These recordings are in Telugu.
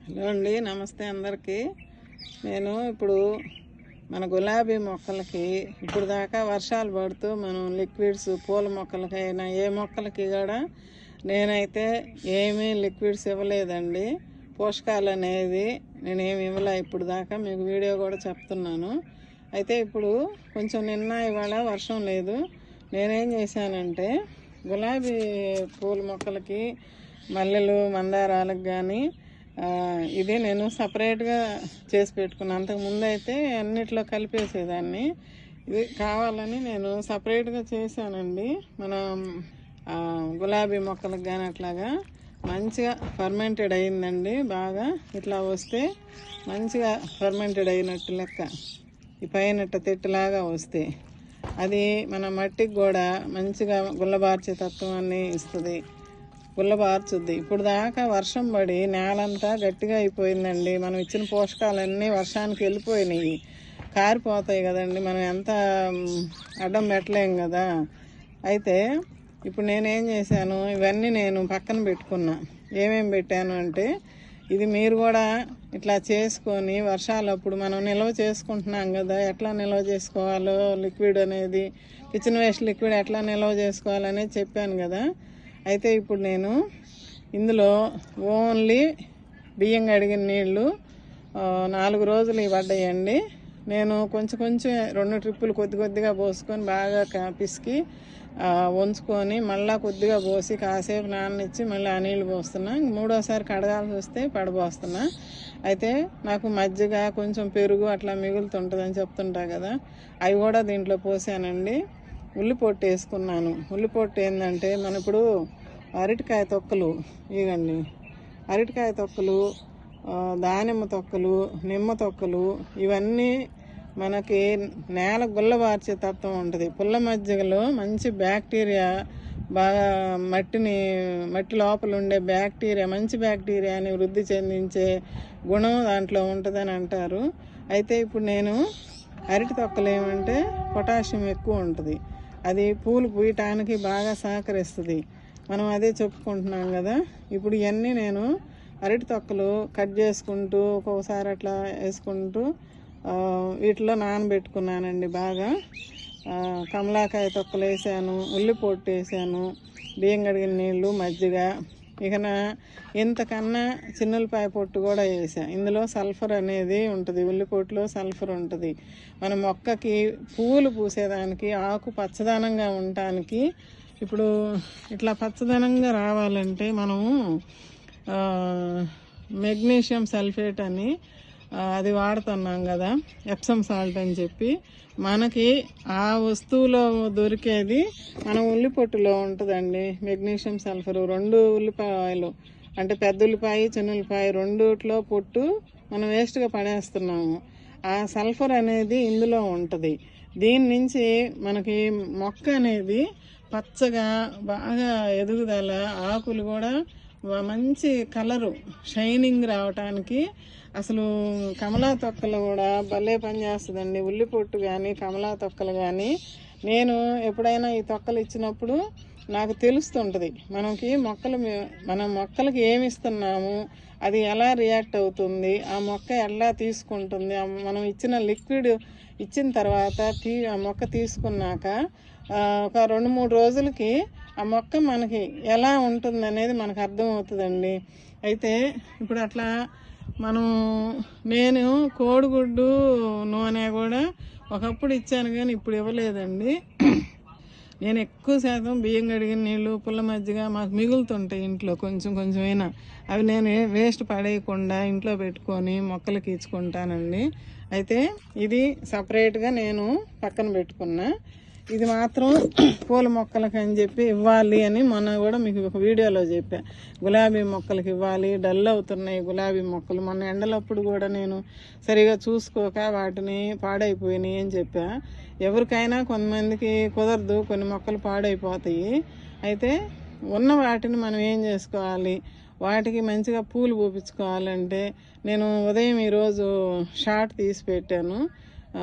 హలో అండి, నమస్తే అందరికీ. నేను ఇప్పుడు మన గులాబీ మొక్కలకి ఇప్పుడు దాకా వర్షాలు పడుతూ మనం లిక్విడ్స్ పూల మొక్కలకైనా ఏ మొక్కలకి కూడా నేనైతే ఏమీ లిక్విడ్స్ ఇవ్వలేదండి. పోషకాలు అనేది నేనేమి ఇవ్వలే ఇప్పుడు దాకా. మీకు వీడియో కూడా చెప్తున్నాను. అయితే ఇప్పుడు కొంచెం నిన్న ఇవాళ వర్షం లేదు. నేనేం చేశానంటే గులాబీ పూల మొక్కలకి మల్లెలు మందారాలకు కానీ ఇది నేను సపరేట్గా చేసి పెట్టుకున్నాను. అంతకుముందు అయితే అన్నిట్లో కలిపేసేదాన్ని. ఇది కావాలని నేను సపరేట్గా చేశానండి. మనం గులాబీ మొక్కలకు కానీ అట్లాగా మంచిగా ఫర్మెంటెడ్ అయిందండి. బాగా ఇట్లా వస్తే మంచిగా ఫర్మెంటెడ్ అయినట్టు లెక్క. ఈ పైన తెట్టులాగా వస్తే అది మన మట్టికి కూడా మంచిగా గుల్లబార్చే తత్వాన్ని ఇస్తుంది, గుల్లబార్చుద్ది. ఇప్పుడు దాకా వర్షం పడి నేలంతా గట్టిగా అయిపోయిందండి. మనం ఇచ్చిన పోషకాలన్నీ వర్షానికి వెళ్ళిపోయినాయి, కారిపోతాయి కదండి. మనం ఎంత అడ్డం పెట్టలేం కదా. అయితే ఇప్పుడు నేనేం చేశాను, ఇవన్నీ నేను పక్కన పెట్టుకున్నా. ఏమేమి పెట్టాను అంటే ఇది మీరు కూడా ఇట్లా చేసుకొని వర్షాలప్పుడు మనం నిల్వ చేసుకుంటున్నాం కదా, ఎట్లా నిల్వ చేసుకోవాలో లిక్విడ్ అనేది, కిచెన్ వేస్ట్ లిక్విడ్ ఎట్లా నిల్వ చేసుకోవాలనేది చెప్పాను కదా. అయితే ఇప్పుడు నేను ఇందులో ఓన్లీ బియ్యం కడిగిన నీళ్ళు 4 రోజులు పడ్డాయండి. నేను కొంచెం 2 ట్రిప్పులు కొద్దిగా పోసుకొని బాగా పిసికి ఉంచుకొని మళ్ళీ కొద్దిగా పోసి కాసేపు నాననిచ్చి మళ్ళీ ఆ నీళ్ళు పోస్తున్నా. 3వసారి కడగాల్సి వస్తే పడబోస్తున్నా. అయితే నాకు మజ్జిగ కొంచెం పెరుగు అట్లా మిగులుతుంటుందని చెప్తుంటా కదా, అవి కూడా దీంట్లో పోసానండి. ఉల్లిపొట్టు వేసుకున్నాను. ఉల్లిపొట్టు ఏంటంటే మన ఇప్పుడు అరటికాయ తొక్కలు, ఇవండి అరటికాయ తొక్కలు, దానిమ్మ తొక్కలు, నిమ్మ తొక్కలు, ఇవన్నీ మనకి నేల గుల్లబార్చే తత్వం ఉంటుంది. పుల్ల మజ్జిగలో మంచి బ్యాక్టీరియా బాగా మట్టి లోపల ఉండే బ్యాక్టీరియా, మంచి బ్యాక్టీరియాని వృద్ధి చెందించే గుణం దాంట్లో ఉంటుందని అంటారు. అయితే ఇప్పుడు నేను అరటి తొక్కలు ఏమంటే పొటాషియం ఎక్కువ ఉంటుంది, అది పూలు పూయటానికి బాగా సహకరిస్తుంది. మనం అదే చెప్పుకుంటున్నాం కదా. ఇప్పుడు ఇవన్నీ నేను అరటి తొక్కలు కట్ చేసుకుంటూ ఒక్కొక్కసారి అట్లా వేసుకుంటూ వీటిలో నానబెట్టుకున్నానండి. బాగా కమలాకాయ తొక్కలు వేసాను, ఉల్లిపొట్టు వేసాను, బియ్యం కడిగిన నీళ్ళు, మజ్జిగ. ఇకన ఇంతకన్నా చిన్నులపాయ పొట్టు కూడా వేసాను. ఇందులో సల్ఫర్ అనేది ఉంటుంది, ఉల్లిపొట్టులో సల్ఫర్ ఉంటుంది. మన మొక్కకి పూలు పూసేదానికి, ఆకు పచ్చదనంగా ఉండటానికి. ఇప్పుడు ఇట్లా పచ్చదనంగా రావాలంటే మనము మెగ్నీషియం సల్ఫేట్ అని అది వాడుతున్నాం కదా, ఎప్సమ్ సాల్ట్ అని చెప్పి. మనకి ఆ వస్తువులో దొరికేది మన ఉల్లిపొట్టులో ఉంటుందండి మెగ్నీషియం సల్ఫరు. 2 ఉల్లిపాయలు అంటే పెద్ద ఉల్లిపాయ చిన్న ఉల్లిపాయ రెండుట్లో పొట్టు మనం వేస్ట్గా పడేస్తున్నాము. ఆ సల్ఫర్ అనేది ఇందులో ఉంటుంది. దీని నుంచి మనకి మొక్క అనేది పచ్చగా బాగా ఎదుగుదల, ఆకులు కూడా మంచి కలరు షైనింగ్ రావటానికి. అసలు కమలా తొక్కలు కూడా భలే పనిచేస్తుందండి. ఉల్లిపొట్టు కానీ కమలా తొక్కలు కానీ నేను ఎప్పుడైనా ఈ తొక్కలు ఇచ్చినప్పుడు నాకు తెలుస్తుంటుంది మనం మొక్కలకి ఏమి ఇస్తున్నాము, అది ఎలా రియాక్ట్ అవుతుంది, ఆ మొక్క ఎలా తీసుకుంటుంది. మనం ఇచ్చిన లిక్విడ్ ఇచ్చిన తర్వాత ఆ మొక్క తీసుకున్నాక ఒక 2-3 రోజులకి ఆ మొక్క మనకి ఎలా ఉంటుంది అనేది మనకు అర్థమవుతుందండి. అయితే ఇప్పుడు అట్లా నేను కోడిగుడ్డు నూనె కూడా ఒకప్పుడు ఇచ్చాను కానీ ఇప్పుడు ఇవ్వలేదండి. నేను ఎక్కువ శాతం బియ్యం కడిగిన నీళ్ళు, పుల్ల మజ్జిగ మాకు మిగులుతుంటాయి ఇంట్లో కొంచెమైనా. అవి నేను వేస్ట్ పడేయకుండా ఇంట్లో పెట్టుకొని మొక్కలకి ఇచ్చుకుంటానండి. అయితే ఇది సపరేట్గా నేను పక్కన పెట్టుకున్నా. ఇది మాత్రం పూల మొక్కలకి అని చెప్పి ఇవ్వాలి అని మొన్న కూడా మీకు ఒక వీడియోలో చెప్పా. గులాబీ మొక్కలకి ఇవ్వాలి, డల్ అవుతున్నాయి గులాబీ మొక్కలు. మొన్న ఎండలప్పుడు కూడా నేను సరిగా చూసుకోక వాటిని పాడైపోయినాయి అని చెప్పా. ఎవరికైనా కొంతమందికి కుదరదు, కొన్ని మొక్కలు పాడైపోతాయి. అయితే ఉన్న వాటిని మనం ఏం చేసుకోవాలి, వాటికి మంచిగా పూలు పూపించుకోవాలంటే నేను ఉదయం ఈరోజు షార్ట్ తీసి పెట్టాను.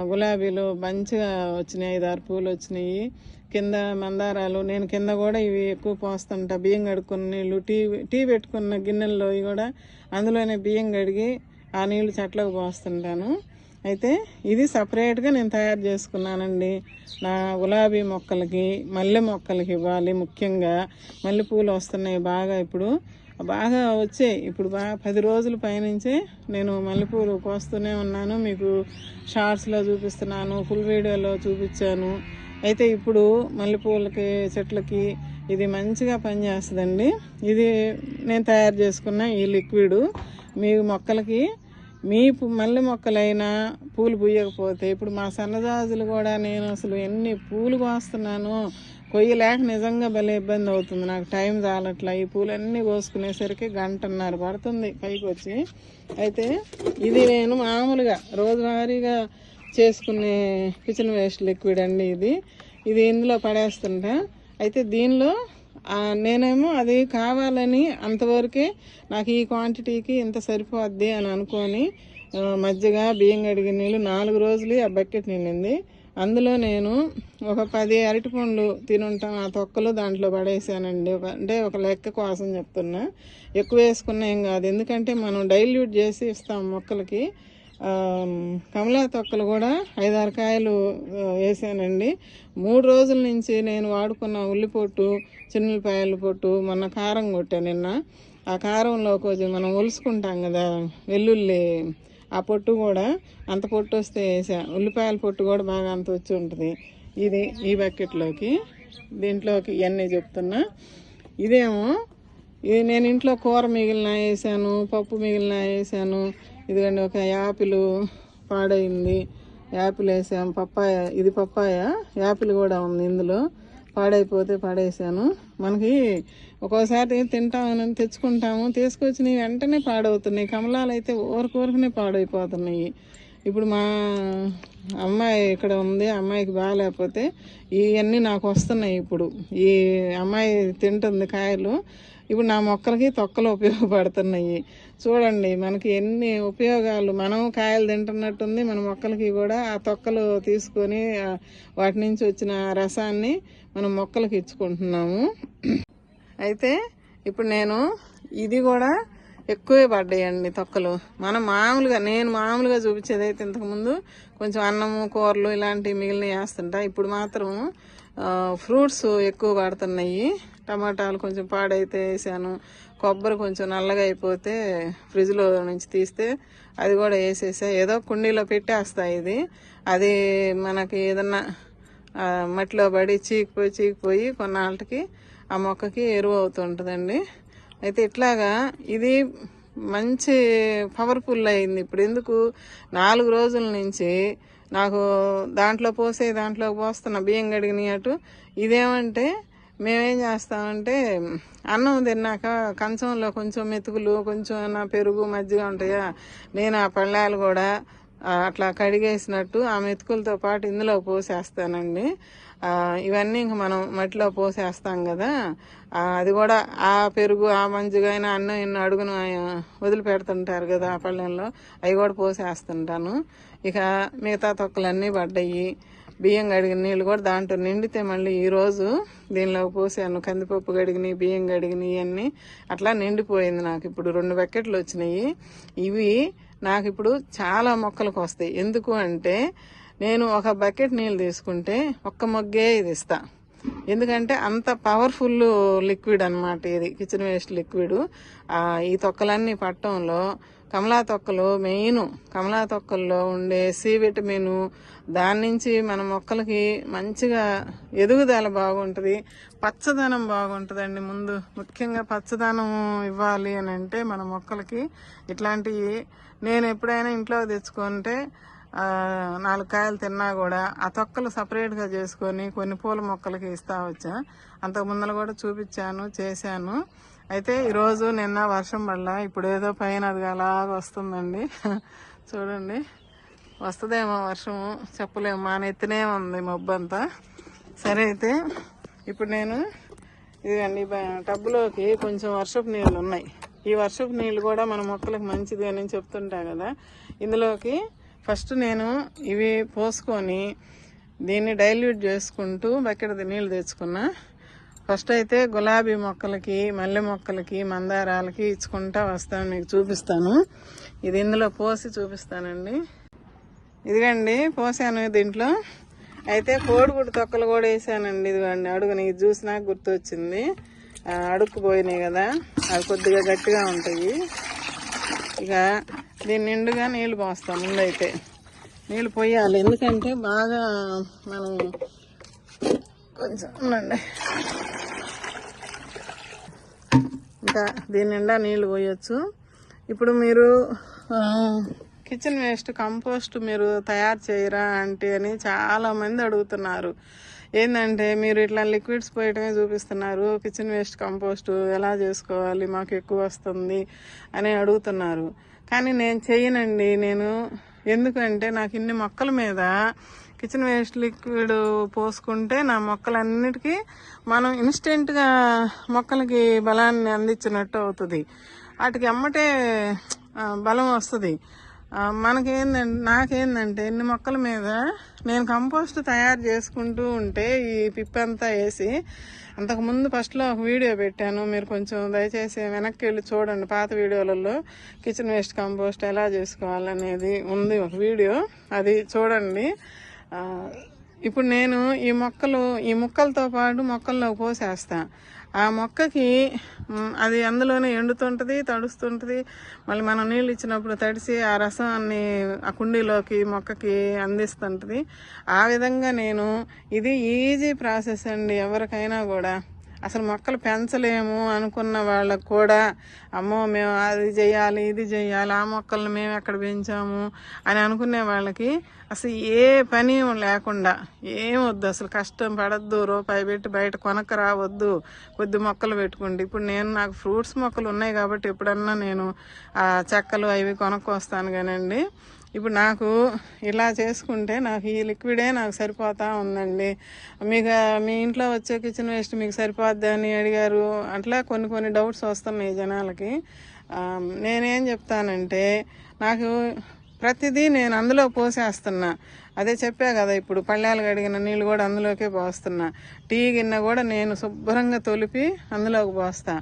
గులాబీలు మంచిగా వచ్చినాయి, 5-6 పూలు వచ్చినాయి. కింద మందారాలు నేను కింద కూడా ఇవి ఎక్కువ పోస్తుంటా. బియ్యం కడుక్కున్న నీళ్ళు, టీ పెట్టుకున్న గిన్నెల్లో కూడా అందులోనే బియ్యం కడిగి ఆ నీళ్లు చెట్లకు పోస్తుంటాను. అయితే ఇది సపరేట్గా నేను తయారు చేసుకున్నానండి. నా గులాబీ మొక్కలకి, మల్లె మొక్కలకి ఇవ్వాలి. ముఖ్యంగా మల్లెపూలు వస్తున్నాయి బాగా, ఇప్పుడు బాగా వచ్చాయి. ఇప్పుడు బాగా 10 రోజుల పైనుంచే నేను మల్లెపూలు కోస్తూనే ఉన్నాను. మీకు షార్ట్స్లో చూపిస్తున్నాను, ఫుల్ వీడియోలో చూపించాను. అయితే ఇప్పుడు మల్లెపూలకి చెట్లకి ఇది మంచిగా పనిచేస్తుందండి. ఇది నేను తయారు చేసుకున్న ఈ లిక్విడ్ మీ మొక్కలకి, మీ మల్లె మొక్కలైనా పూలు పూయకపోతే, ఇప్పుడు మా సన్నజాజులు కూడా నేను అసలు ఎన్ని పూలు కోస్తున్నాను, కొయ్యలేక నిజంగా భలే ఇబ్బంది అవుతుంది. నాకు టైం చాలట్లా. ఈ పూలన్నీ కోసుకునేసరికి 1.5 పడుతుంది పైకి వచ్చి. అయితే ఇది నేను మామూలుగా రోజువారీగా చేసుకునే కిచెన్ వేస్ట్ లిక్విడ్ అండి. ఇది ఇందులో పడేస్తుంటా. అయితే దీనిలో నేనేమో అది కావాలని అంతవరకే, నాకు ఈ క్వాంటిటీకి ఇంత సరిపోద్ది అని అనుకొని మజ్జిగ, బియ్యం కడిగిన నీళ్ళు 4 రోజులు ఆ బకెట్ నిండింది. అందులో నేను ఒక 10 అరటిపండ్లు తినుంటాం, ఆ తొక్కలు దాంట్లో పడేసానండి. అంటే ఒక లెక్క కోసం చెప్తున్నా, ఎక్కువ వేసుకున్నా ఏం కాదు. ఎందుకంటే మనం డైల్యూట్ చేసి ఇస్తాం మొక్కలకి. కమలా తొక్కలు కూడా 5-6 కాయలు వేసానండి. 3 రోజుల నుంచి నేను వాడుకున్న ఉల్లిపొట్టు, చిన్నులపాయల పొట్టు, మొన్న కారం కొట్టాను నిన్న. ఆ కారంలో కొంచెం మనం ఒలుసుకుంటాం కదా వెల్లుల్లి, ఆ పొట్టు కూడా అంత పొట్టు వస్తే వేసా. ఉల్లిపాయల పొట్టు కూడా బాగా అంత వచ్చి ఉంటుంది. ఇది ఈ బకెట్లోకి, దీంట్లోకి ఇవన్నీ చెప్తున్నా. ఇదేమో ఇది నేను ఇంట్లో కూర మిగిలిన వేసాను, పప్పు మిగిలిన వేసాను. ఇదిగండి ఒక యాపిల్ పాడైంది, యాపిల్ వేసాం. పప్పాయ, ఇది పప్పాయ, యాపిల్ కూడా ఉంది ఇందులో, పాడైపోతే పడేసాను. మనకి ఒక్కోసారి తింటామని తెచ్చుకుంటాము, తీసుకొచ్చి వెంటనే పాడవుతున్నాయి. కమలాలు అయితే ఊరికనే పాడైపోతున్నాయి. ఇప్పుడు మా అమ్మాయి ఇక్కడ ఉంది, అమ్మాయికి బాగాలేకపోతే ఇవన్నీ నాకు వస్తున్నాయి. ఇప్పుడు ఈ అమ్మాయి తింటుంది కాయలు, ఇప్పుడు నా మొక్కలకి తొక్కలు ఉపయోగపడుతున్నాయి. చూడండి మనకి ఎన్ని ఉపయోగాలు. మనం కాయలు తింటున్నట్టుంది, మన మొక్కలకి కూడా ఆ తొక్కలు తీసుకొని వాటి నుంచి వచ్చిన రసాన్ని మనం మొక్కలకి ఇచ్చుకుంటున్నాము. అయితే ఇప్పుడు నేను ఇది కూడా ఎక్కువే పడ్డాయండి తొక్కలు. నేను మామూలుగా చూపించేది అయితే ఇంతకుముందు కొంచెం అన్నము, కూరలు ఇలాంటివి మిగిలినవి వేస్తుంటా. ఇప్పుడు మాత్రం ఫ్రూట్స్ ఎక్కువ పడుతున్నాయి. టమాటాలు కొంచెం పాడైతే వేసాను, కొబ్బరి కొంచెం నల్లగా అయిపోతే ఫ్రిడ్జ్లో నుంచి తీస్తే అది కూడా వేసేసా. ఏదో కుండీలో పెట్టేస్తాయి. అది మనకి ఏదన్నా మట్టిలో పడి చీకిపోయి కొన్నాళ్ళకి ఆ మొక్కకి ఎరువు అవుతుంటుందండి. అయితే ఇట్లాగా ఇది మంచి పవర్ఫుల్ అయింది. ఇప్పుడు ఎందుకు 4 రోజుల నుంచి నాకు దాంట్లోకి పోస్తున్న బియ్యం కడిగినట్టు. ఇదేమంటే మేమేం చేస్తామంటే అన్నం తిన్నాక కంచంలో కొంచెం మెతుకులు, కొంచెం పెరుగు, మజ్జిగ ఉంటాయా, నేను ఆ పళ్ళాలు కూడా అట్లా కడిగేసినట్టు ఆ మెతుకులతో పాటు ఇందులో పోసేస్తానండి. ఇవన్నీ ఇంక మనం మట్టిలో పోసేస్తాం కదా, అది కూడా ఆ పెరుగు, ఆ మజ్జిగ అయినా అన్నం ఎన్నో అడుగును వదిలిపెడుతుంటారు కదా ఆ పళ్ళెంలో, అవి కూడా పోసేస్తుంటాను. ఇక మిగతా తొక్కలన్నీ పడ్డాయి. బియ్యం కడిగిన నీళ్ళు కూడా దాంట్లో నిండితే మళ్ళీ ఈరోజు దీనిలోకి పోసాను. కందిపప్పు కడిగినాయి, బియ్యం కడిగినాయి అన్నీ అట్లా నిండిపోయింది. నాకు ఇప్పుడు 2 బకెట్లు వచ్చినాయి. ఇవి నాకు ఇప్పుడు చాలా మొక్కలకు వస్తాయి. ఎందుకు అంటే నేను ఒక బకెట్ నీళ్ళు తీసుకుంటే ఒక్క మొగ్గే ఇది ఇస్తా. ఎందుకంటే అంత పవర్ఫుల్ లిక్విడ్ అన్నమాట ఇది, కిచెన్ వేస్ట్ లిక్విడ్. ఈ తొక్కలన్నీ పట్టడంలో కమలా తొక్కలు మెయిన్. కమలా తొక్కల్లో ఉండే సి విటమిన్, దాని నుంచి మన మొక్కలకి మంచిగా ఎదుగుదల బాగుంటుంది, పచ్చదనం బాగుంటుందండి. ముందు ముఖ్యంగా పచ్చదనం ఇవ్వాలి అని అంటే మన మొక్కలకి ఇట్లాంటివి నేను ఎప్పుడైనా ఇంట్లో తెచ్చుకుంటే 4 కాయలు తిన్నా కూడా ఆ తొక్కలు సపరేట్గా చేసుకొని కొన్ని పూల మొక్కలకి ఇస్తా వచ్చా. అంతకు ముందర కూడా చూపించాను, చేశాను. అయితే ఈరోజు నిన్న వర్షం పడలా, ఇప్పుడు ఏదో పైన అది అలాగ వస్తుందండి. చూడండి, వస్తుందేమో వర్షము, చెప్పలేము. మా నెత్తినే ఉంది మబ్బంతా. సరే, అయితే ఇప్పుడు నేను ఇదిగండి టబ్బులోకి కొంచెం వర్షపు నీళ్ళు ఉన్నాయి. ఈ వర్షపు నీళ్ళు కూడా మన మొక్కలకు మంచిది అని చెప్తుంటా కదా. ఇందులోకి ఫస్ట్ నేను ఇవి పోసుకొని దీన్ని డైల్యూట్ చేసుకుంటూ బకెట్ నీళ్ళు తెచ్చుకున్నా. ఫస్ట్ అయితే గులాబీ మొక్కలకి, మల్లె మొక్కలకి, మందారాలకి ఇచ్చుకుంటా వస్తాను, మీకు చూపిస్తాను. ఇది ఇందులో పోసి చూపిస్తానండి. ఇదిగండి పోసాను దీంట్లో. అయితే కోడిగుడ్డు తొక్కలు కూడా వేసానండి. ఇదిగండి అడుగుని, ఇది చూసి నాకు గుర్తొచ్చింది. అడుక్కుపోయినాయి కదా, అవి కొద్దిగా గట్టిగా ఉంటాయి. ఇక దీన్ని నిండుగా నీళ్ళు పోస్తాం. ముందైతే నీళ్ళు పోయాలి, ఎందుకంటే బాగా మనం కొంచెం ఉండండి. ఇంకా దీని నిండా నీళ్ళు పోయొచ్చు. ఇప్పుడు మీరు కిచెన్ వేస్ట్ కంపోస్ట్ మీరు తయారు చేయరా అంటే అని చాలామంది అడుగుతున్నారు. ఏంటంటే మీరు ఇట్లా లిక్విడ్స్ పోయటమే చూపిస్తున్నారు, కిచెన్ వేస్ట్ కంపోస్ట్ ఎలా చేసుకోవాలి, మాకు ఎక్కువ వస్తుంది అని అడుగుతున్నారు. కానీ నేను చేయనండి. ఎందుకంటే నాకు ఇన్ని మొక్కల మీద కిచెన్ వేస్ట్ లిక్విడ్ పోసుకుంటే నా మొక్కలన్నిటికీ మనం ఇన్స్టెంట్గా మొక్కలకి బలాన్ని అందించినట్టు అవుతుంది. వాటికి అమ్మటే బలం వస్తుంది. నాకేందంటే ఇన్ని మొక్కల మీద నేను కంపోస్ట్ తయారు చేసుకుంటూ ఉంటే ఈ పిప్పంతా వేసి, అంతకుముందు ఫస్ట్లో ఒక వీడియో పెట్టాను, మీరు కొంచెం దయచేసి వెనక్కి వెళ్ళి చూడండి. పాత వీడియోలలో కిచెన్ వేస్ట్ కంపోస్ట్ ఎలా చేసుకోవాలనేది ఉంది ఒక వీడియో, అది చూడండి. ఇప్పుడు నేను ఈ ముక్కలతో పాటు మొక్కల్లోకి పోసేస్తా. ఆ మొక్కకి అది అందులోనే ఎండుతుంటుంది, తడుస్తుంటుంది. మళ్ళీ మనం నీళ్ళు ఇచ్చినప్పుడు తడిసి ఆ రసాన్ని ఆ కుండీలోకి మొక్కకి అందిస్తుంటుంది. ఆ విధంగా ఇది ఈజీ ప్రాసెస్ అండి. ఎవరికైనా కూడా అసలు మొక్కలు పెంచలేము అనుకున్న వాళ్ళకు కూడా, అమ్మో మేము అది చేయాలి, ఇది చేయాలి, ఆ మొక్కలను మేము ఎక్కడ పెంచాము అని అనుకునే వాళ్ళకి అసలు ఏ పని లేకుండా ఏం వద్దు, అసలు కష్టం పడద్దు, రూపాయి పెట్టి బయట కొనక రావద్దు, కొద్ది మొక్కలు పెట్టుకోండి. ఇప్పుడు నాకు ఫ్రూట్స్ మొక్కలు ఉన్నాయి కాబట్టి ఎప్పుడన్నా నేను ఆ చెక్కలు అవి కొనుక్కొస్తాను కానండి. ఇప్పుడు నాకు ఇలా చేసుకుంటే నాకు ఈ లిక్విడే నాకు సరిపోతా ఉందండి. మీ ఇంట్లో వచ్చే కిచెన్ వేస్ట్ మీకు సరిపోద్ది అని అడిగారు. అట్లా కొన్ని డౌట్స్ వస్తున్నాయి జనాలకి. నేనేం చెప్తానంటే, నాకు ప్రతిదీ నేను అందులో పోసేస్తున్నా. అదే చెప్పా కదా, ఇప్పుడు పళ్ళాలు కడిగిన నీళ్ళు కూడా అందులోకే పోస్తున్నా. టీ గిన్నె కూడా నేను శుభ్రంగా తొలిపి అందులోకి పోస్తా.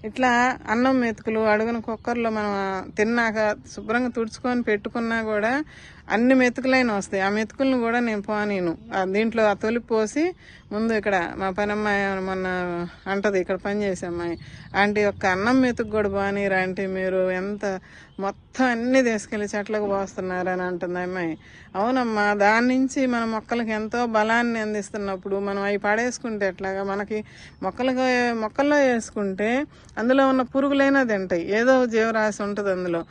ఇట్లా అన్నం మెతుకులు అడుగున కుక్కర్లో మనం తిన్నాక శుభ్రంగా తుడుచుకొని పెట్టుకున్నా కూడా అన్ని మెతుకులైన వస్తాయి. ఆ మెతుకులను కూడా నేను పోనీను. దీంట్లో ఆ తొలిపి పోసి ముందు ఇక్కడ మా పనమ్మాయి మొన్న అంటది, ఇక్కడ పనిచేసే అమ్మాయి, ఆంటీ ఒక్క అన్నం మెతుకు కూడా పోనీరా అంటే మీరు ఎంత మొత్తం అన్ని తీసుకెళ్లి చెట్లకు పోస్తున్నారని అంటుంది అమ్మాయి. అవునమ్మా, దాని నుంచి మన మొక్కలకి ఎంతో బలాన్ని అందిస్తున్నప్పుడు మనం అవి పడేసుకుంటే ఎట్లాగా? మనకి మొక్కల్లో వేసుకుంటే అందులో ఉన్న పురుగులైనా తింటాయి, ఏదో జీవరాశి ఉంటుంది అందులో.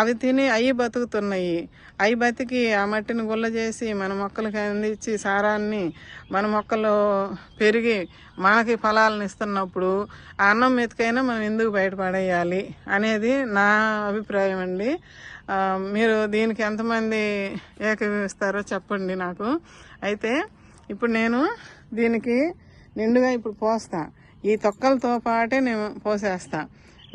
అవి తిని అవి బతుకుతున్నాయి. అవి బతికి ఆ మట్టిని గుల్ల చేసి మన మొక్కలకి అందించి సారాన్ని మన మొక్కలు పెరిగి మనకి ఫలాలను ఇస్తున్నప్పుడు ఆ అన్నం మెతుకైనా మనం ఎందుకు బయటపడేయాలి అనేది నా అభిప్రాయం అండి. మీరు దీనికి ఎంతమంది ఏకీభవిస్తారో చెప్పండి నాకు. అయితే ఇప్పుడు నేను దీనికి నిండుగా ఇప్పుడు పోస్తా. ఈ తొక్కలతో పాటే నేను పోసేస్తా.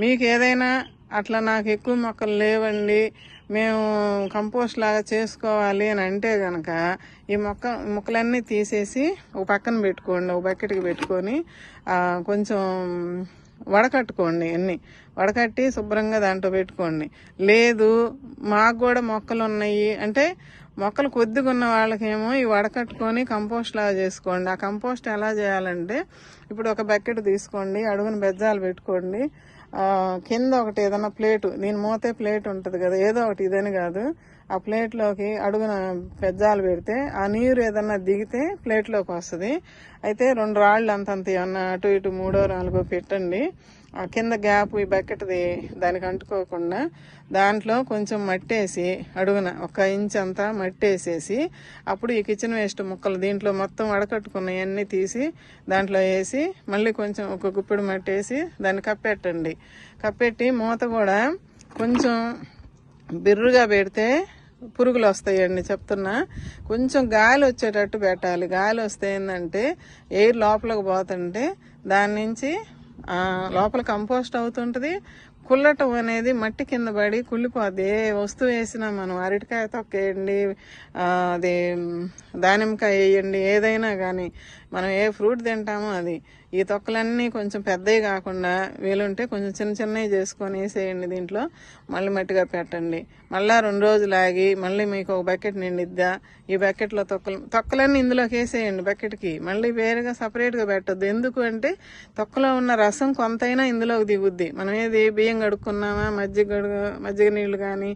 మీకు ఏదైనా అట్లా నాకు ఎక్కువ మొక్కలు లేవండి, మేము కంపోస్ట్ లాగా చేసుకోవాలి అని అంటే కనుక ఈ మొక్కలన్నీ తీసేసి ఒక పక్కన పెట్టుకోండి, ఒక బకెట్కి పెట్టుకొని కొంచెం వడకట్టుకోండి. వడకట్టి శుభ్రంగా దాంట్లో పెట్టుకోండి. లేదు మాకు కూడా మొక్కలు ఉన్నాయి అంటే, మొక్కలు కొద్దిగా ఉన్న వాళ్ళకేమో ఈ వడకట్టుకొని కంపోస్ట్ లాగా చేసుకోండి. ఆ కంపోస్ట్ ఎలా చేయాలంటే, ఇప్పుడు ఒక బకెట్ తీసుకోండి, అడుగున బెజ్జాలు పెట్టుకోండి, కింద ఒకటి ఏదన్నా ప్లేటు, దీని మూతే ప్లేట్ ఉంటుంది కదా, ఏదో ఒకటి ఇదని కాదు, ఆ ప్లేట్లోకి అడుగున పెజ్జాలు పెడితే ఆ నీరు ఏదన్నా దిగితే ప్లేట్లోకి వస్తుంది. అయితే 2 రాళ్ళు అంతంత ఏమన్నా అటు ఇటు 3 4 పెట్టండి. ఆ కింద గ్యాప్ ఈ బకెట్ది దానికి అంటుకోకుండా దాంట్లో కొంచెం మట్టేసి అడుగున 1 ఇంచ్ అంతా మట్టేసేసి అప్పుడు ఈ కిచెన్ వేస్ట్ ముక్కలు దీంట్లో మొత్తం వడకట్టుకున్నవన్నీ తీసి దాంట్లో వేసి మళ్ళీ కొంచెం ఒక గుప్పెడు మట్టేసి దాన్ని కప్పెట్టండి. కప్పెట్టి మూత కూడా కొంచెం బిర్రుగా పెడితే పురుగులు వస్తాయండి చెప్తున్నా. కొంచెం గాలి వచ్చేటట్టు పెట్టాలి. గాలి వస్తే ఏంటంటే ఎయిర్ లోపలికి పోతుంటే దాని నుంచి లోపల కంపోస్ట్ అవుతుంటుంది, కుళ్ళటం అనేది మట్టి కింద పడి కుళ్ళిపోద్ది. ఏ వస్తువు వేసినా మనం అరటికాయ తొక్క వేయండి, అది దానిమ్మకాయ వేయండి, ఏదైనా కానీ మనం ఏ ఫ్రూట్ తింటామో అది ఈ తొక్కలన్నీ కొంచెం పెద్దవి కాకుండా వీలుంటే కొంచెం చిన్న చిన్నవి చేసుకొని వేసేయండి. దీంట్లో మళ్ళీ మట్టిగా పెట్టండి. మళ్ళీ 2 రోజులు ఆగి మళ్ళీ మీకు ఒక బకెట్ నిండిద్దా, ఈ బకెట్లో తొక్కలన్నీ ఇందులోకి వేసేయండి. బకెట్కి మళ్ళీ వేరుగా సపరేట్గా పెట్టద్దు. ఎందుకు అంటే తొక్కలో ఉన్న రసం కొంతైనా ఇందులోకి దిగుద్ది. మనం ఏది బియ్యం కడుక్కున్నామా, మజ్జిగ నీళ్ళు కానీ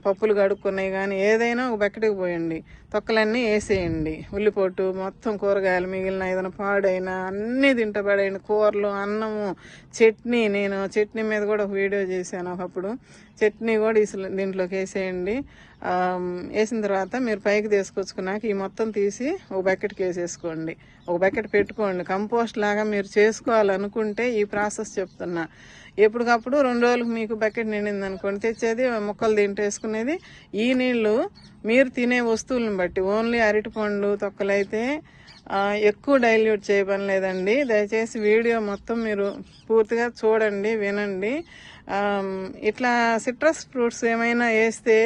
పప్పులు కడుక్కున్నాయి కానీ ఏదైనా ఒక బకెట్కి పోయండి. తొక్కలన్నీ వేసేయండి. ఉల్లిపొట్టు మొత్తం కూరగాయలు మిగిలిన ఏదైనా పాడైనా అన్నీ తింటబడేయండి. కూరలు, అన్నము, చట్నీ. నేను చట్నీ మీద కూడా ఒక వీడియో చేశాను ఒకప్పుడు. చట్నీ కూడా దీంట్లోకి వేసేయండి. వేసిన తర్వాత మీరు పైకి తీసుకొచ్చుకున్నాక ఈ మొత్తం తీసి ఒక బకెట్కి వేసేసుకోండి. ఒక బకెట్ పెట్టుకోండి. కంపోస్ట్ లాగా మీరు చేసుకోవాలనుకుంటే ఈ ప్రాసెస్ చెప్తున్నా. ఎప్పటికప్పుడు 2 రోజులకు మీకు బకెట్ నిండింది అనుకోండి, తెచ్చేది మొక్కలు తింటేసుకునేది. ఈ నీళ్లు మీరు తినే వస్తువులను బట్టి, ఓన్లీ అరటిపండు తొక్కలైతే ఎక్కువ డైల్యూట్ చేయబని లేదండి. దయచేసి వీడియో మొత్తం మీరు పూర్తిగా చూడండి, వినండి. ఇట్లా సిట్రస్ ఫ్రూట్స్ ఏమైనా వేస్తే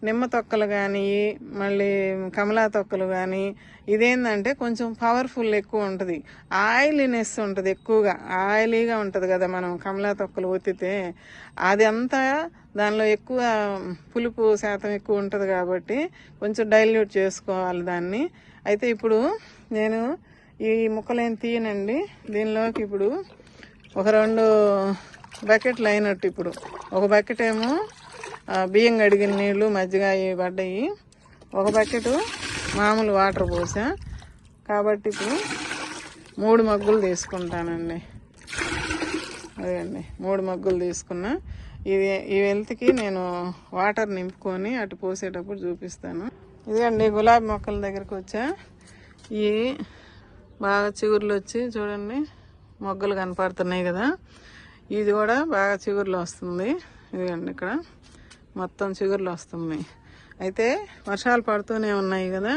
నిమ్మ తొక్కలు కానీ, మళ్ళీ కమలా తొక్కలు కానీ, ఇదేంటంటే కొంచెం పవర్ఫుల్ ఎక్కువ ఉంటుంది. ఆయిలీనెస్ ఉంటుంది, ఎక్కువగా ఆయిలీగా ఉంటుంది కదా మనం కమలా తొక్కలు ఒత్తితే. అది అంతా దానిలో ఎక్కువ పులుపు శాతం ఎక్కువ ఉంటుంది కాబట్టి కొంచెం డైల్యూట్ చేసుకోవాలి దాన్ని. అయితే ఇప్పుడు నేను ఈ ముక్కలేం తీయనండి. దీనిలోకి ఇప్పుడు ఒక 2 బకెట్లు అయినట్టు. ఇప్పుడు ఒక బకెట్ ఏమో బియ్యం కడిగిన నీళ్ళు, మజ్జిగ పడ్డాయి. ఒక బకెట్ మామూలు వాటర్ పోసా కాబట్టి ఇప్పుడు 3 మగ్గులు తీసుకుంటానండి. అదండి 3 మగ్గులు తీసుకున్నా. ఈ వెల్త్కి నేను వాటర్ నింపుకొని అటు పోసేటప్పుడు చూపిస్తాను. ఇదండి గులాబీ మొక్కల దగ్గరకు వచ్చా. ఈ బాగా చిగుర్లు వచ్చి చూడండి, మొగ్గలు కనపడుతున్నాయి కదా. ఇది కూడా బాగా చిగుర్లు వస్తుంది. ఇదిగండి ఇక్కడ మొత్తం చిగుర్లు వస్తున్నాయి. అయితే వర్షాలు పడుతూనే ఉన్నాయి కదా,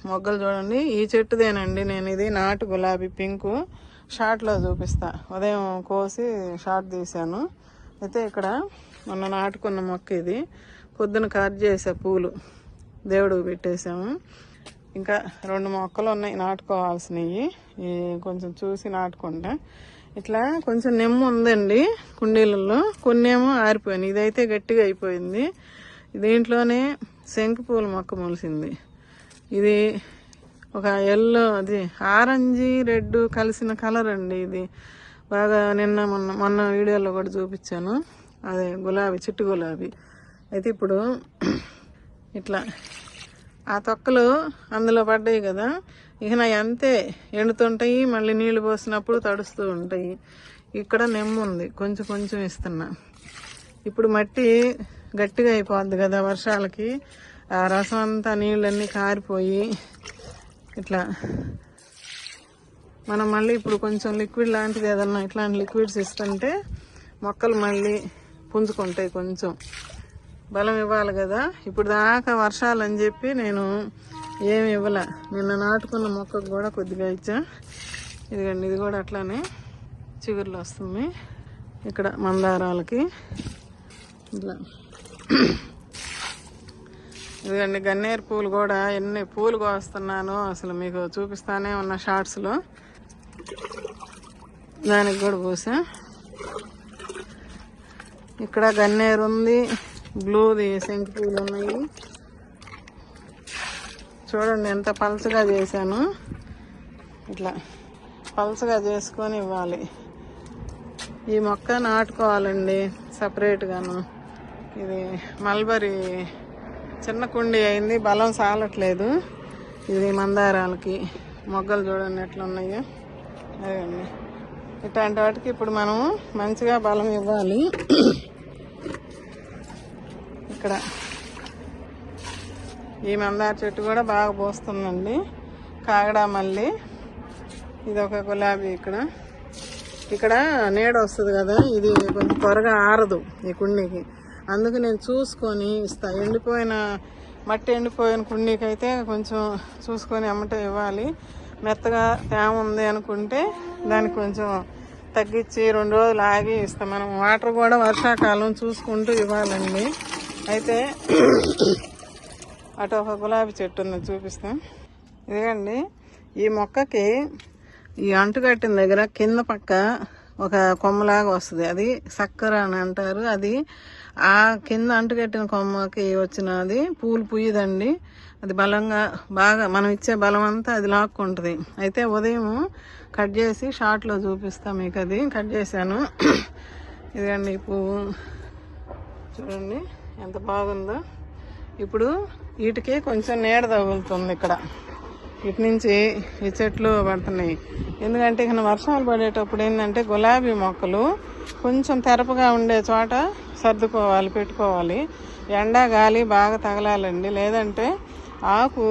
మొగ్గలు చూడండి. ఈ చెట్టుదేనండి నేను ఇది నాటు గులాబీ పింకు. షార్ట్లో చూపిస్తా. ఉదయం కోసి షార్ట్ తీశాను. అయితే ఇక్కడ మొన్న నాటుకున్న మొక్క ఇది. పొద్దున కట్ చేసా, పూలు దేవుడికి పెట్టేసాము. ఇంకా 2 మొక్కలు ఉన్నాయి నాటుకోవాల్సినవి. కొంచెం చూసి నాటుకుంటా. ఇట్లా కొంచెం నిమ్మ ఉందండి కుండీలలో, కొన్నేమో ఆరిపోయినాయి. ఇదైతే గట్టిగా అయిపోయింది. దీంట్లోనే శంకు పూల మొక్క మొలిసింది. ఇది ఒక ఎల్లో, అది ఆరెంజీ రెడ్ కలిసిన కలర్ అండి. ఇది బాగా నిన్న మొన్న వీడియోలో కూడా చూపించాను. అదే గులాబీ, చిట్టు గులాబీ. అయితే ఇప్పుడు ఇట్లా ఆ తొక్కలు అందులో పడ్డాయి కదా, ఇక నా అంతే ఎండుతుంటాయి. మళ్ళీ నీళ్లు పోసినప్పుడు తడుస్తూ ఉంటాయి. ఇక్కడ నిమ్మ ఉంది, కొంచెం కొంచెం ఇస్తున్నా. ఇప్పుడు మట్టి గట్టిగా అయిపోద్ది కదా వర్షాలకి. ఆ రసం అంతా నీళ్ళన్నీ కారిపోయి ఇట్లా మనం మళ్ళీ ఇప్పుడు కొంచెం లిక్విడ్ లాంటిది ఏదన్నా ఇట్లాంటి లిక్విడ్స్ ఇస్తుంటే మొక్కలు మళ్ళీ పుంజుకుంటాయి. కొంచెం బలం ఇవ్వాలి కదా. ఇప్పుడు దాకా వర్షాలు అని చెప్పి నేను ఏమి ఇవ్వలే. నిన్న నాటుకున్న మొక్కకు కూడా కొద్దిగా ఇచ్చా. ఇదిగండి, ఇది కూడా అట్లానే చిగుర్లు వస్తుంది. ఇక్కడ మందారాలకి ఇట్లా. ఇదిగండి గన్నేరు పూలు కూడా ఎన్ని పూలు కోస్తున్నానో అసలు మీకు చూపిస్తానే ఉన్న షార్ట్స్లో. దానికి కూడా పోసా. ఇక్కడ గన్నేరు ఉంది, బ్లూది శంకు పూలు ఉన్నాయి. చూడండి ఎంత పలచగా చేశాను. ఇట్లా పలచగా చేసుకొని ఇవ్వాలి. ఈ మొక్క నాటుకోవాలండి సపరేట్గాను. ఇది మల్బరీ చిన్న కుండీ అయింది, బలం సాలట్లేదు. ఇది మందారాలకి మొగ్గలు చూడండి ఎట్లా ఉన్నాయో. అదండి ఇట్లాంటి వాటికి ఇప్పుడు మనం మంచిగా బలం ఇవ్వాలి. ఇక్కడ ఈ మందార చెట్టు కూడా బాగా పోస్తుందండి. కాగడా మల్లి, ఇది ఒక గులాబీ. ఇక్కడ నీడ వస్తుంది కదా, ఇది కొంచెం త్వరగా ఆరదు ఈ కుండీకి. అందుకు నేను చూసుకొని ఇస్తా. మట్టి ఎండిపోయిన కుండీకి అయితే కొంచెం చూసుకొని అమ్మటే ఇవ్వాలి. మెత్తగా తేమ ఉంది అనుకుంటే దానికి కొంచెం తగ్గించి 2 రోజులు ఆగి ఇస్తాం. మనం వాటర్ కూడా వర్షాకాలం చూసుకుంటూ ఇవ్వాలండి. అయితే అటు ఒక గులాబీ చెట్టు ఉంది, చూపిస్తాం. ఇదిగండి, ఈ మొక్కకి ఈ అంటుకట్టిన దగ్గర కింద పక్క ఒక కొమ్మలాగా వస్తుంది, అది చక్కెర అని అంటారు. అది ఆ కింద అంటుకట్టిన కొమ్మకి వచ్చినది పూలు పూయదండి. అది బలంగా బాగా మనం ఇచ్చే బలం అంతా అది లాక్కుంటుంది. అయితే ఉదయం కట్ చేసి షార్ట్లో చూపిస్తాం మీకు. అది కట్ చేశాను. ఇదిగండి ఈ పువ్వు చూడండి ఎంత బాగుందో. ఇప్పుడు వీటికి కొంచెం నీడ తగులుతుంది. ఇక్కడ ఇటు నుంచి ఈ చెట్లు పడుతున్నాయి. ఎందుకంటే ఇక వర్షాలు పడేటప్పుడు ఏంటంటే గులాబీ మొక్కలు కొంచెం తెరపగా ఉండే చోట సర్దుకోవాలి, పెట్టుకోవాలి. ఎండ గాలి బాగా తగలాలండి, లేదంటే ఆకు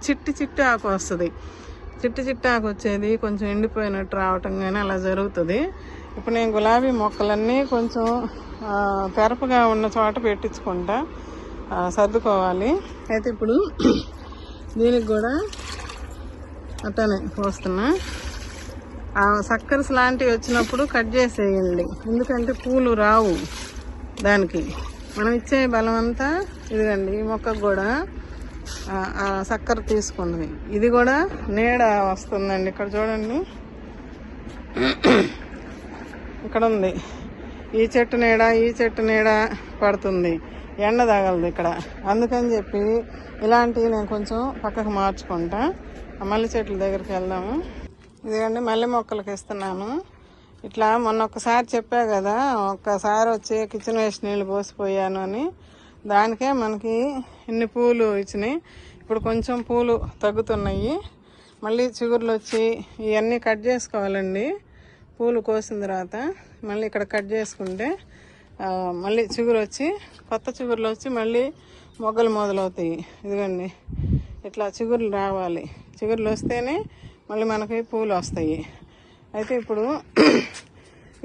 చిట్టి ఆకు వస్తుంది. చిట్టి ఆకు వచ్చేది కొంచెం ఎండిపోయినట్టు రావటం కానీ అలా జరుగుతుంది. ఇప్పుడు నేను గులాబీ మొక్కలన్నీ కొంచెం తెరపగా ఉన్న చోట పెట్టించుకుంటా, సర్దుకోవాలి. అయితే ఇప్పుడు దీనికి కూడా అట్టనే పోస్తున్నా. ఆ సక్కర్స్ లాంటివి వచ్చినప్పుడు కట్ చేసేయండి, ఎందుకంటే పూలు రావు దానికి. మనం ఇచ్చే బలం అంతా ఇదిగండి ఈ మొక్కకు కూడా ఆ చక్కెర తీసుకుంది. ఇది కూడా నీడ వస్తుందండి. ఇక్కడ చూడండి, ఇక్కడ ఉంది ఈ చెట్టు నీడ పడుతుంది, ఎండ తగలదు ఇక్కడ. అందుకని చెప్పి ఇలాంటివి నేను కొంచెం పక్కకు మార్చుకుంటా. మల్లె చెట్ల దగ్గరికి వెళ్దాము. ఇదిగండి మల్లె మొక్కలకి ఇస్తున్నాను. ఇట్లా మొన్న ఒక్కసారి చెప్పా కదా, ఒక్కసారి వచ్చి కిచెన్ వేస్ట్ నీళ్ళు పోసిపోయాను అని, దానికే మనకి ఇన్ని పూలు ఇచ్చినాయి. ఇప్పుడు కొంచెం పూలు తగ్గుతున్నాయి. మళ్ళీ చిగుర్లు వచ్చి ఇవన్నీ కట్ చేసుకోవాలండి. పూలు కోసిన తర్వాత మళ్ళీ ఇక్కడ కట్ చేసుకుంటే మళ్ళీ చిగురు వచ్చి కొత్త చిగురులు వచ్చి మళ్ళీ మొగ్గలు మొదలవుతాయి. ఇదిగండి ఇట్లా చిగుర్లు రావాలి. చిగుర్లు వస్తేనే మళ్ళీ మనకి పూలు వస్తాయి. అయితే ఇప్పుడు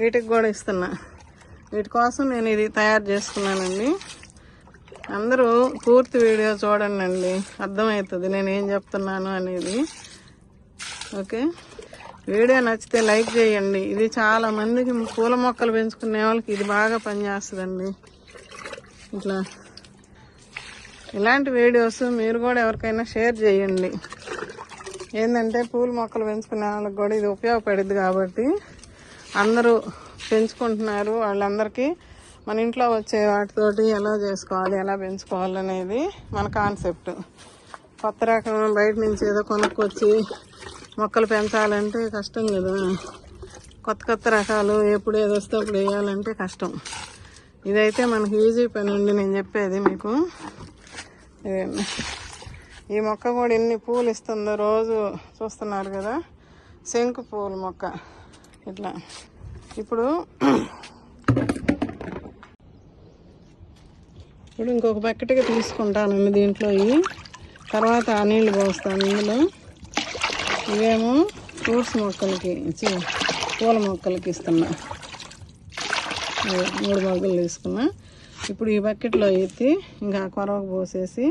వీటికి కూడా ఇస్తున్నా. వీటి కోసం నేను ఇది తయారు చేసుకున్నానండి. అందరూ పూర్తి వీడియో చూడండి, అర్థమవుతుంది నేను ఏం చెప్తున్నాను అనేది. ఓకే, వీడియో నచ్చితే లైక్ చేయండి. ఇది చాలా మందికి పూల మొక్కలు పెంచుకునే వాళ్ళకి ఇది బాగా పనిచేస్తుందండి. ఇట్లా ఇలాంటి వీడియోస్ మీరు కూడా ఎవరికైనా షేర్ చేయండి. ఏంటంటే పూల మొక్కలు పెంచుకునే వాళ్ళకి కూడా ఇది ఉపయోగపడుద్ది. కాబట్టి అందరూ పెంచుకుంటున్నారు, వాళ్ళందరికీ మన ఇంట్లో వచ్చే వాటితోటి ఎలా చేసుకోవాలి, ఎలా పెంచుకోవాలి అనేది మన కాన్సెప్ట్. కొత్త రకం బయట నుంచి ఏదో కొనుక్కొచ్చి మొక్కలు పెంచాలంటే కష్టం కదా. కొత్త రకాలు ఎప్పుడు ఏదో వస్తే అప్పుడు వేయాలంటే కష్టం. ఇదైతే మనకి ఈజీ పని అండి నేను చెప్పేది మీకు. ఈ మొక్క కూడా ఎన్ని పూలు ఇస్తుందో రోజు చూస్తున్నారు కదా, శంకు పూల మొక్క. ఇట్లా ఇప్పుడు ఇంకొక బకెట్గా తీసుకుంటానండి దీంట్లో. తర్వాత ఆ నీళ్ళు పోస్తాను ఇందులో. ఇవేమో ఫ్రూట్స్ మొక్కలకి పూల మొక్కలకి ఇస్తున్నా. 3 మొగ్గలు తీసుకున్నా. ఇప్పుడు ఈ బకెట్లో ఎత్తి ఇంకా కొరవకు పోసేసి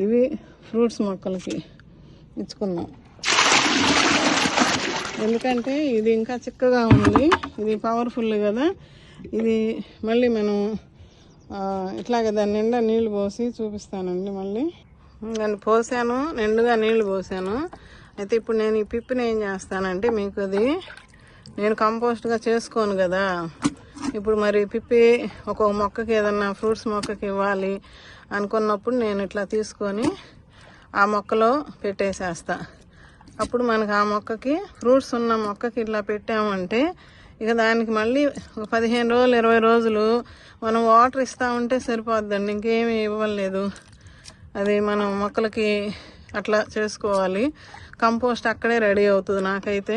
ఇవి ఫ్రూట్స్ మొక్కలకి ఇచ్చుకున్నాం. ఎందుకంటే ఇది ఇంకా చిక్కగా ఉంది, ఇది పవర్ఫుల్ కదా. ఇది మళ్ళీ మనం ఇట్లాగే దాని నిండా నీళ్లు పోసి చూపిస్తానండి. మళ్ళీ నేను పోసాను, నిండుగా నీళ్లు పోసాను. అయితే ఇప్పుడు నేను ఈ పిప్పిని ఏం చేస్తానంటే, మీకు అది నేను కంపోస్ట్గా చేసుకోను కదా. ఇప్పుడు మరి పిప్పి ఒక్కొక్క మొక్కకి ఏదన్నా ఫ్రూట్స్ మొక్కకి ఇవ్వాలి అనుకున్నప్పుడు నేను ఇట్లా తీసుకొని ఆ మొక్కలో పెట్టేసేస్తా. అప్పుడు మనకు ఆ మొక్కకి ఫ్రూట్స్ ఉన్న మొక్కకి ఇట్లా పెట్టామంటే ఇక దానికి మళ్ళీ 15 రోజులు 20 రోజులు మనం వాటర్ ఇస్తూ ఉంటే సరిపోద్దండి, ఇంకేమీ ఇవ్వలేదు. అది మనం మొక్కలకి అట్లా చేసుకోవాలి. కంపోస్ట్ అక్కడే రెడీ అవుతుంది. నాకైతే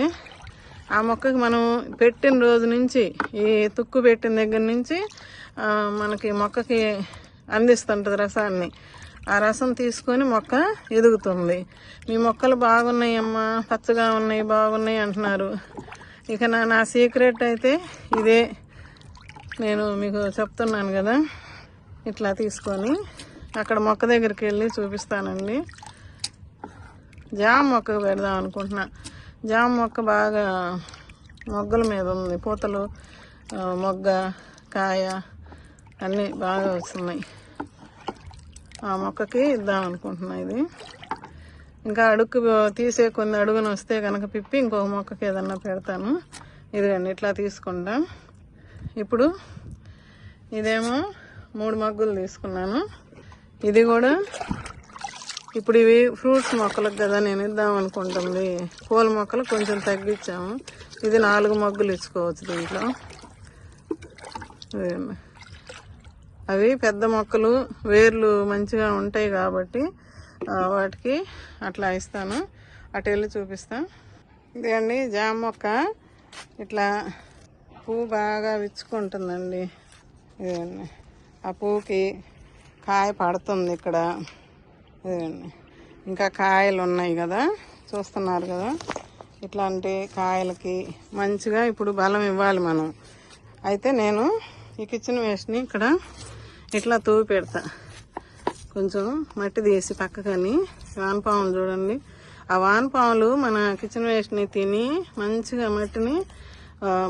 ఆ మొక్కకి మనం పెట్టిన రోజు నుంచి, ఈ తుక్కు పెట్టిన దగ్గర నుంచి మనకి మొక్కకి అందిస్తుంటుంది రసాన్ని. ఆ రసం తీసుకొని మొక్క ఎదుగుతుంది. మీ మొక్కలు బాగున్నాయమ్మా, పచ్చగా ఉన్నాయి, బాగున్నాయి అంటున్నారు. ఇక నా సీక్రెట్ అయితే ఇదే, నేను మీకు చెప్తున్నాను కదా. ఇట్లా తీసుకొని అక్కడ మొక్క దగ్గరికి వెళ్ళి చూపిస్తానండి. జామ మొక్క పెడదాం అనుకుంటున్నా. జామ మొక్క బాగా మొగ్గల మీద ఉంది, పూతలు, మొగ్గ, కాయ అన్నీ బాగా వస్తున్నాయి. ఆ మొక్కకి ఇద్దాం అనుకుంటున్నా. ఇది ఇంకా అడుగు తీసే కొన్ని అడుగును వస్తే కనుక పిప్పి ఇంకొక మొక్కకి ఏదన్నా పెడతాను. ఇదిగండి ఇట్లా తీసుకుంటా. ఇప్పుడు ఇదేమో 3 మొగ్గలు తీసుకున్నాను. ఇది కూడా ఇప్పుడు ఇవి ఫ్రూట్స్ మొక్కలకు కదా నేను ఇద్దాం అనుకుంటుంది. పూల మొక్కలు కొంచెం తగ్గించాము. ఇది 4 మొగ్గలు ఇచ్చుకోవచ్చు దీంట్లో. అవి పెద్ద మొక్కలు, వేర్లు మంచిగా ఉంటాయి కాబట్టి వాటికి అట్లా ఇస్తాను. అటు వెళ్ళి చూపిస్తా. ఇదండి జామ మొక్క, ఇట్లా పువ్వు బాగా విచ్చుకుంటుందండి. ఇదండి ఆ పువ్వుకి కాయ పడుతుంది ఇక్కడ. ఇదండి ఇంకా కాయలు ఉన్నాయి కదా, చూస్తున్నారు కదా. ఇట్లాంటి కాయలకి మంచిగా ఇప్పుడు బలం ఇవ్వాలి మనం. అయితే నేను ఈ కిచెన్ వేస్ట్ని ఇక్కడ ఇట్లా తవ్వి పెడతా. కొంచెం మట్టి తీసి పక్కకని. వానపాములు చూడండి, ఆ వానపాములు మన కిచెన్ వేస్ట్ని తిని మంచిగా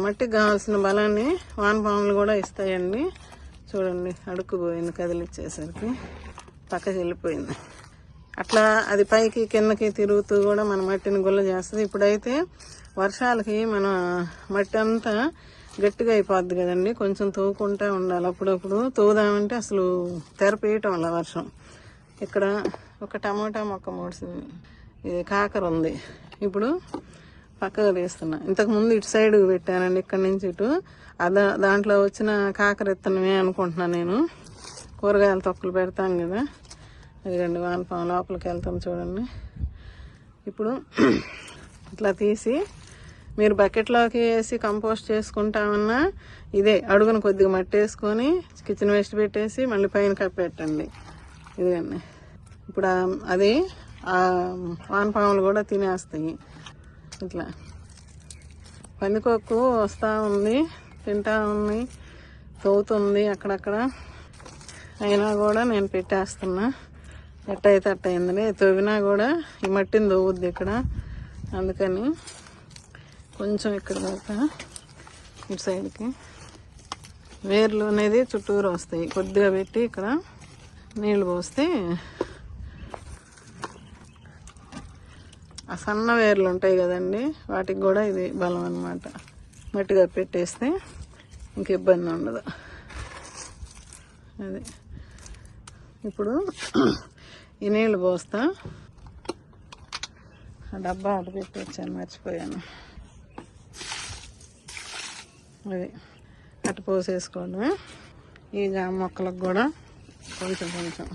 మట్టికి కావాల్సిన బలాన్ని వానపాములు కూడా ఇస్తాయండి. చూడండి అడుక్కుపోయింది, కదిలిచ్చేసరికి పక్కకి వెళ్ళిపోయింది. అట్లా అది పైకి కిందకి తిరుగుతూ కూడా మన మట్టిని గుల్ల చేస్తుంది. ఇప్పుడైతే వర్షాలకి మన మట్టి అంతా గట్టిగా అయిపోద్ది కదండి, కొంచెం తవ్వుకుంటూ ఉండాలి. అప్పుడప్పుడు తవ్వుదామంటే అసలు తెరపేయటం వల్ల వర్షం. ఇక్కడ ఒక టమాటా మొక్క మూడిసింది, ఇది కాకర ఉంది. ఇప్పుడు పక్కగా తీస్తున్నా. ఇంతకుముందు ఇటు సైడ్ పెట్టానండి, ఇక్కడి నుంచి ఇటు. దాంట్లో వచ్చిన కాకర ఇత్తనమే అనుకుంటున్నాను నేను. కూరగాయల తొక్కలు పెడతాను కదా, అదిగండి వానపాము లోపలికి వెళ్తాను చూడండి. ఇప్పుడు ఇట్లా తీసి మీరు బకెట్లోకి వేసి కంపోస్ట్ చేసుకుంటామన్నా ఇదే అడుగును కొద్దిగా మట్టి వేసుకొని కిచెన్ వేస్ట్ పెట్టేసి మళ్ళీ పైన కప్పెట్టండి. ఇదిగండి ఇప్పుడు అది వానపాములు కూడా తినేస్తాయి. ఇట్లా పందికొక్కు వస్తూ ఉంది, తింటా ఉంది, తవ్వుతుంది అక్కడక్కడ. అయినా కూడా నేను పెట్టేస్తున్నా. ఎట్టయితే అట్టయిందని తవ్వినా కూడా ఈ మట్టిని తవ్వుద్ది ఇక్కడ. అందుకని కొంచెం ఇక్కడ దాకా ఇటు సైడ్కి వేర్లు అనేది చుట్టూరు వస్తాయి. కొద్దిగా పెట్టి ఇక్కడ నీళ్ళు పోస్తే ఆ సన్న వేర్లు ఉంటాయి కదండి, వాటికి కూడా ఇది బలం అన్నమాట. మట్టిగా పెట్టేస్తే ఇంక ఇబ్బంది ఉండదు. అది ఇప్పుడు ఈ నీళ్ళు పోస్తా. ఆ డబ్బా అటు పెట్టి వచ్చాను, మర్చిపోయాను. అది అటు పోసేసుకోండి. ఈ జామ మొక్కలకు కూడా కొంచెం కొంచెం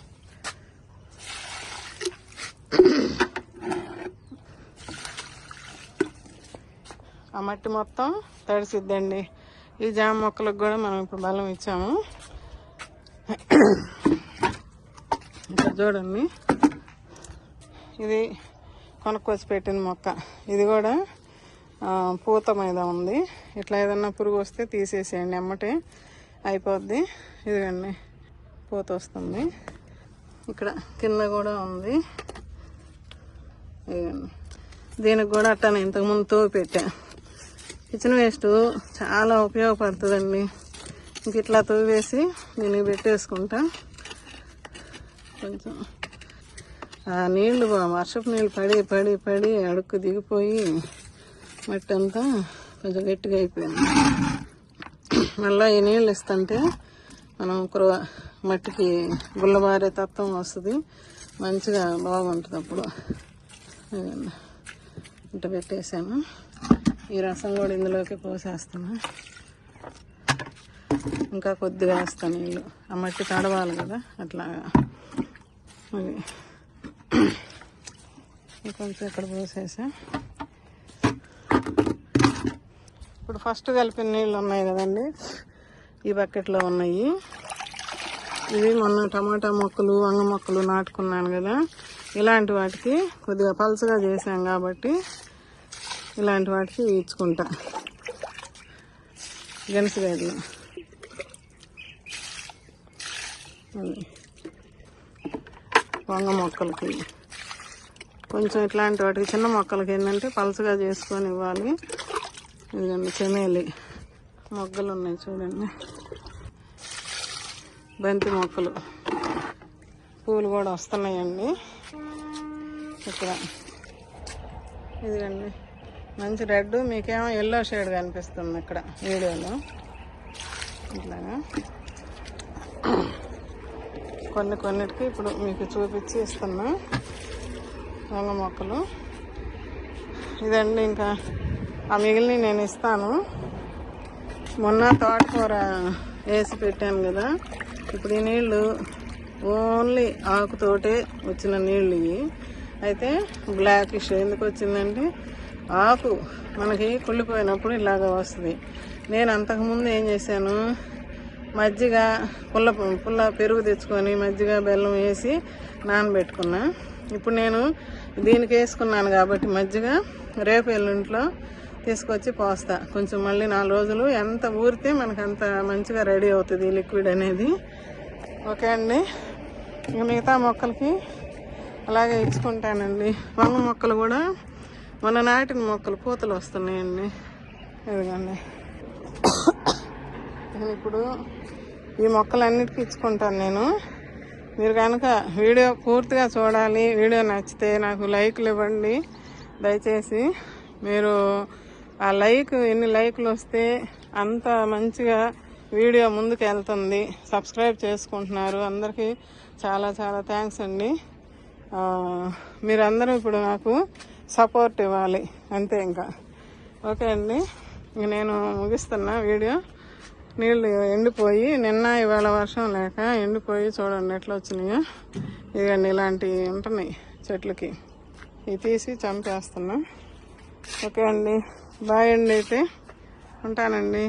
ఆ మట్టి మొత్తం తడిసిద్దండి. ఈ జామ మొక్కలకు కూడా మనం ఇప్పుడు బలం ఇచ్చాము. ఇక్కడ చూడండి, ఇది కొనుక్కొచ్చి పెట్టిన మొక్క. ఇది కూడా పూత మీద ఉంది. ఇట్లా ఏదన్నా పురుగు వస్తే తీసేసేయండి, ఎమ్మటే అయిపోద్ది. ఇదిగండి పూత వస్తుంది. ఇక్కడ కింద కూడా ఉంది. ఇదిగండి దీనికి కూడా అట్టానే ఇంతకుముందు తోవి పెట్టా. కిచెన్ వేస్ట్ చాలా ఉపయోగపడుతుందండి. ఇంక ఇట్లా తోవేసి దీనికి పెట్టేసుకుంటా. కొంచెం ఆ నీళ్లు వర్షపు నీళ్ళు పడి పడి పడి అడుక్కు దిగిపోయి మట్టి అంతా కొంచెం గట్టిగా అయిపోయింది. మళ్ళీ ఈ నీళ్ళు ఇస్తుంటే మనం మట్టికి గుల్లబారే తత్వం వస్తుంది, మంచిగా బాగుంటుంది. అప్పుడు ఇంట పెట్టేసాను. ఈ రసం కూడా ఇందులోకి పోసేస్తాను. ఇంకా కొద్దిగా వేస్తాను నీళ్ళు, ఆ మట్టి తడవాలి కదా అట్లాగా. అది కొంచెం ఇక్కడ పోసేసా. ఇప్పుడు ఫస్ట్ కలిపిన నీళ్ళు ఉన్నాయి కదండి, ఈ బకెట్లో ఉన్నాయి. ఇవి మొన్న టమాటా మొక్కలు, వంగ మొక్కలు నాటుకున్నాను కదా, ఇలాంటి వాటికి కొద్దిగా పలుచగా చేసాం కాబట్టి ఇలాంటి వాటికి ఇచ్చుకుంటా. గెనసగడ్డలు వంగ మొక్కలకి కొంచెం ఇట్లాంటి వాటికి, చిన్న మొక్కలకి ఏంటంటే పలుచగా చేసుకొని ఇవ్వాలి. ఇదిగోండి చెమేలి మొగ్గలు ఉన్నాయి చూడండి, బంతి మొక్కలు, పూలు కూడా వస్తున్నాయండి ఇక్కడ. ఇదిగండి మంచి రెడ్, మీకేమో ఎల్లో షేడ్ కనిపిస్తుంది ఇక్కడ వీడియోలో. ఇట్లాగా కొన్నిటికి ఇప్పుడు మీకు చూపించి ఇస్తున్నా వంగ మొక్కలు. ఇదండి, ఇంకా ఆ మిగిలిన నేను ఇస్తాను. మొన్న తోటకూర వేసి పెట్టాను కదా, ఇప్పుడు ఈ నీళ్ళు ఓన్లీ ఆకుతోటే వచ్చిన నీళ్ళు ఇవి. అయితే బ్లాకిష్ ఎందుకు వచ్చిందంటే ఆకు మనకి కుళ్ళిపోయినప్పుడు ఇలాగ వస్తుంది. నేను అంతకుముందు ఏం చేశాను, మజ్జిగ పుల్ల పెరుగు తెచ్చుకొని మజ్జిగ బెల్లం వేసి నానబెట్టుకున్నా. ఇప్పుడు నేను దీనికి వేసుకున్నాను కాబట్టి మజ్జిగ రేపు ఎల్లుంట్లో తీసుకొచ్చి పోస్తా. కొంచెం మళ్ళీ 4 రోజులు ఎంత ఊరితే మనకు అంత మంచిగా రెడీ అవుతుంది లిక్విడ్ అనేది. ఓకే అండి, ఇక మిగతా మొక్కలకి అలాగే ఇచ్చుకుంటానండి. వంగ మొక్కలు కూడా మన నాటిన మొక్కలు పూతలు వస్తున్నాయండి. ఇదిగండి, ఇప్పుడు ఈ మొక్కలన్నిటికీ ఇచ్చుకుంటాను నేను. మీరు కనుక వీడియో పూర్తిగా చూడాలి, వీడియో నచ్చితే నాకు లైక్లు ఇవ్వండి దయచేసి. మీరు ఆ ఎన్ని లైక్లు వస్తే అంత మంచిగా వీడియో ముందుకు వెళ్తుంది. సబ్స్క్రైబ్ చేసుకుంటున్నారు, అందరికీ చాలా చాలా థ్యాంక్స్ అండి. మీరందరూ ఇప్పుడు నాకు సపోర్ట్ ఇవ్వాలి అంతే ఇంకా. ఓకే అండి, ఇంక నేను ముగిస్తున్నా వీడియో. నీళ్ళు ఎండిపోయి నిన్న ఇవాళ వర్షం లేక ఎండిపోయి చూడండి ఎట్లా వచ్చినాయో. ఇవన్నీ ఇలాంటివి ఉంటున్నాయి చెట్లకి, ఇవి తీసి చంపేస్తున్నా. ఓకే అండి, బాయ్ అండి, అయితే ఉంటానండి.